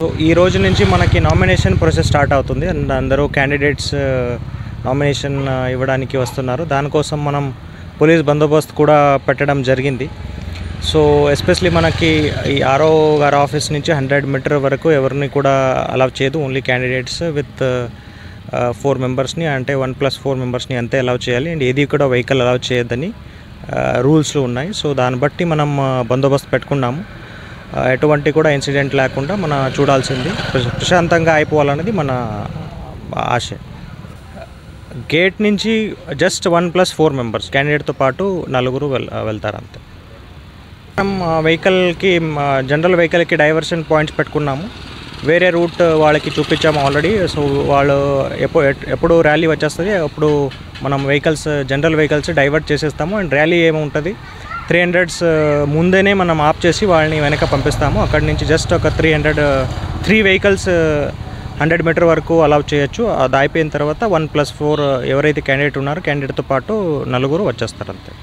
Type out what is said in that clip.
So ఈ రోజు నుంచి మనకి నామినేషన్ ప్రాసెస్ స్టార్ట్ అవుతుంది అండ్ అందరూ క్యాండిడేట్స్ నామినేషన్ ఇవ్వడానికి వస్తున్నారు. దానికోసం మనం పోలీస్ బందోబస్తు కూడా పెట్టడం జరిగింది. సో ఎస్పెషలీ మనకి ఈ ఆర్ఓ గారి ఆఫీస్ నుంచి 100 మీటర్ వరకు ఎవరిని కూడా అలౌ చేయదు. ఓన్లీ క్యాండిడేట్స్ విత్ 4 మెంబర్స్ని, అంటే 1+4 మెంబర్స్ని అంతే అలౌ చేయాలి. అండ్ ఏది కూడా వెహికల్ అలౌ చేయొద్దని రూల్స్లో ఉన్నాయి. సో దాన్ని బట్టి మనం బందోబస్తు పెట్టుకున్నాము. ఎటువంటి కూడా ఇన్సిడెంట్ లేకుండా మన చూడాల్సింది ప్రశాంతంగా అయిపోవాలన్నది మన ఆశ. గేట్ నుంచి జస్ట్ 1+4 మెంబర్స్ క్యాండిడేట్తో పాటు 4 వెళ్తారు అంతే. మనం వెహికల్కి జనరల్ వెహికల్కి డైవర్షన్ పాయింట్స్ పెట్టుకున్నాము. వేరే రూట్ వాళ్ళకి చూపించాము ఆల్రెడీ. సో వాళ్ళు ఎప్పుడు ర్యాలీ వచ్చేస్తుంది అప్పుడు మనం జనరల్ వెహికల్స్ డైవర్ట్ చేసేస్తాము. అండ్ ర్యాలీ ఏముంటుంది 300s ముందేనే మనం ఆఫ్ చేసి వాళ్ళని వెనక పంపిస్తాము. అక్కడి నుంచి జస్ట్ ఒక 3 వెహికల్స్ 100 మీటర్ వరకు అలౌ చేయొచ్చు. అది అయిపోయిన తర్వాత 1+4 ఎవరైతే క్యాండిడేట్ ఉన్నారో క్యాండిడేట్తో పాటు 4 వచ్చేస్తారు అంతే.